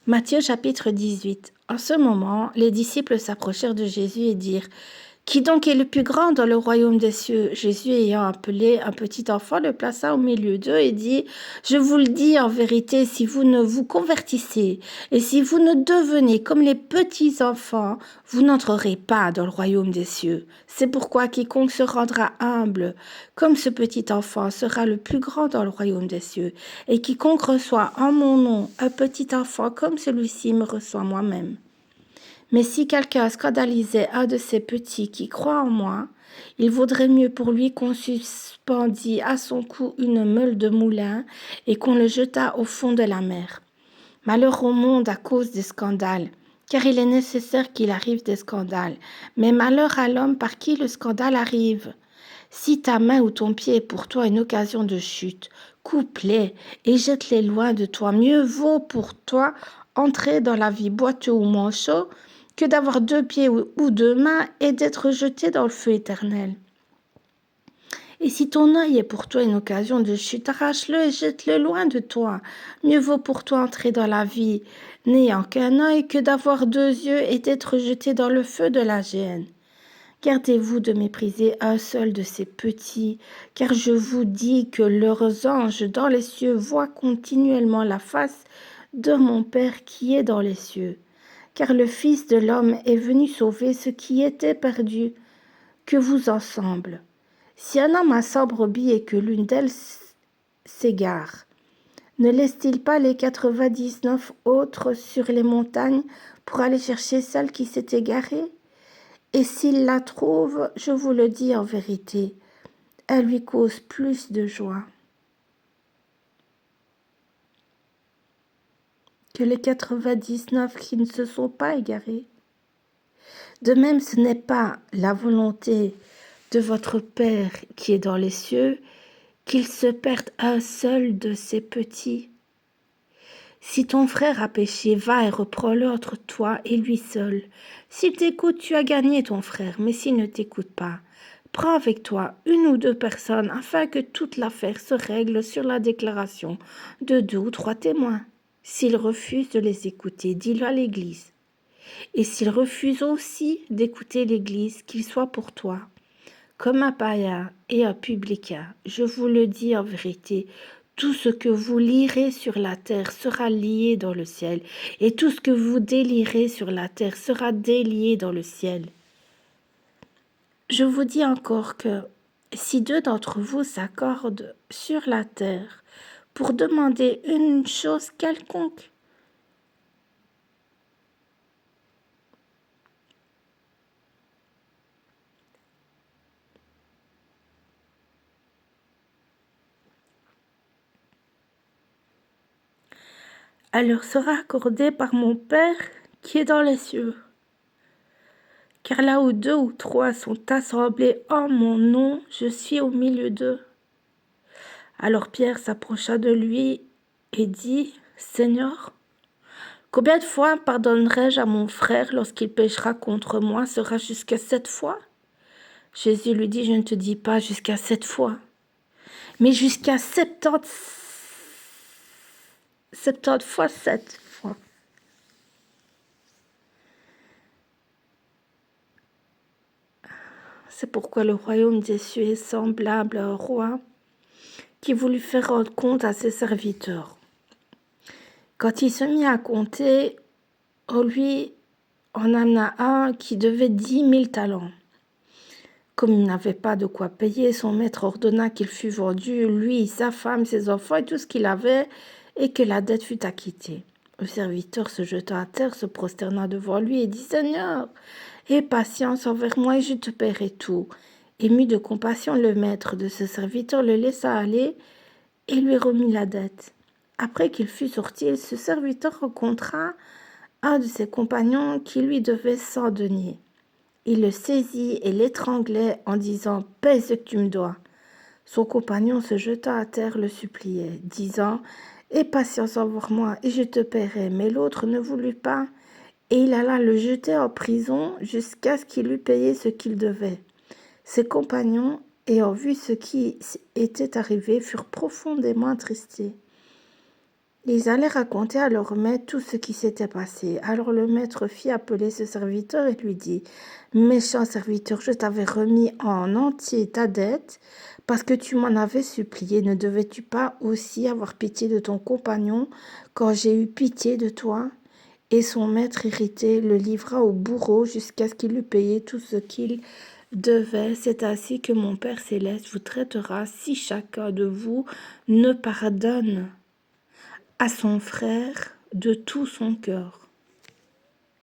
Matthieu chapitre 18. En ce moment, les disciples s'approchèrent de Jésus et dirent: Qui donc est le plus grand dans le royaume des cieux? Jésus, ayant appelé un petit enfant, le plaça au milieu d'eux et dit: Je vous le dis en vérité, si vous ne vous convertissez et si vous ne devenez comme les petits enfants, vous n'entrerez pas dans le royaume des cieux. C'est pourquoi quiconque se rendra humble comme ce petit enfant sera le plus grand dans le royaume des cieux. Et quiconque reçoit en mon nom un petit enfant comme celui-ci me reçoit moi-même. Mais si quelqu'un scandalisait un de ces petits qui croient en moi, il vaudrait mieux pour lui qu'on suspendît à son cou une meule de moulin et qu'on le jetât au fond de la mer. Malheur au monde à cause des scandales, car il est nécessaire qu'il arrive des scandales, mais malheur à l'homme par qui le scandale arrive. Si ta main ou ton pied est pour toi une occasion de chute, coupe-les et jette-les loin de toi. Mieux vaut pour toi entrer dans la vie boiteux ou manchot que d'avoir 2 pieds ou 2 mains et d'être jeté dans le feu éternel. Et si ton œil est pour toi une occasion de chute, arrache-le et jette-le loin de toi. Mieux vaut pour toi entrer dans la vie n'ayant qu'un œil que d'avoir 2 yeux et d'être jeté dans le feu de la géhenne. Gardez-vous de mépriser un seul de ces petits, car je vous dis que leurs anges dans les cieux voient continuellement la face de mon Père qui est dans les cieux. Car le Fils de l'homme est venu sauver ce qui était perdu. Que vous ensemble. Si un homme a 100 brebis et que l'une d'elles s'égare, ne laisse-t-il pas les 99 autres sur les montagnes pour aller chercher celle qui s'est égarée? Et s'il la trouve, je vous le dis en vérité, elle lui cause plus de joie que les 99 qui ne se sont pas égarés. De même, ce n'est pas la volonté de votre Père qui est dans les cieux qu'il se perde un seul de ces petits. Si ton frère a péché, va et reprends-le entre toi et lui seul. S'il t'écoute, tu as gagné ton frère, mais s'il ne t'écoute pas, prends avec toi 1 ou 2 personnes afin que toute l'affaire se règle sur la déclaration de 2 ou 3 témoins. S'il refuse de les écouter, dis-le à l'Église. Et s'il refuse aussi d'écouter l'Église, qu'il soit pour toi comme un païen et un publicain. Je vous le dis en vérité, tout ce que vous lirez sur la terre sera lié dans le ciel, et tout ce que vous délirez sur la terre sera délié dans le ciel. Je vous dis encore que si 2 d'entre vous s'accordent sur la terre pour demander une chose quelconque, elle leur sera accordée par mon Père qui est dans les cieux. Car là où 2 ou 3 sont assemblés en mon nom, je suis au milieu d'eux. Alors Pierre s'approcha de lui et dit: Seigneur, combien de fois pardonnerai-je à mon frère lorsqu'il péchera contre moi? Sera jusqu'à 7 fois? Jésus lui dit: Je ne te dis pas jusqu'à 7 fois, mais jusqu'à 70 fois 7 fois. C'est pourquoi le royaume des cieux est semblable à un roi qui voulut faire rendre compte à ses serviteurs. Quand il se mit à compter, on lui en amena un qui devait 10 000 talents. Comme il n'avait pas de quoi payer, son maître ordonna qu'il fût vendu, lui, sa femme, ses enfants et tout ce qu'il avait, et que la dette fût acquittée. Le serviteur se jeta à terre, se prosterna devant lui et dit: Seigneur, aie patience envers moi et je te paierai tout. Ému de compassion, le maître de ce serviteur le laissa aller et lui remit la dette. Après qu'il fut sorti, ce serviteur rencontra un de ses compagnons qui lui devait 100 deniers. Il le saisit et l'étranglait en disant: Paie ce que tu me dois. Son compagnon se jeta à terre, le suppliait, disant: Aie patience envers moi et je te paierai. Mais l'autre ne voulut pas, et il alla le jeter en prison jusqu'à ce qu'il eût payé ce qu'il devait. Ses compagnons, ayant vu ce qui était arrivé, furent profondément attristés. Ils allaient raconter à leur maître tout ce qui s'était passé. Alors le maître fit appeler ce serviteur et lui dit, méchant serviteur, je t'avais remis en entier ta dette parce que tu m'en avais supplié. Ne devais-tu pas aussi avoir pitié de ton compagnon quand j'ai eu pitié de toi? Et son maître irrité le livra au bourreau jusqu'à ce qu'il eût payé tout ce qu'il devait. C'est ainsi que mon Père céleste vous traitera si chacun de vous ne pardonne à son frère de tout son cœur.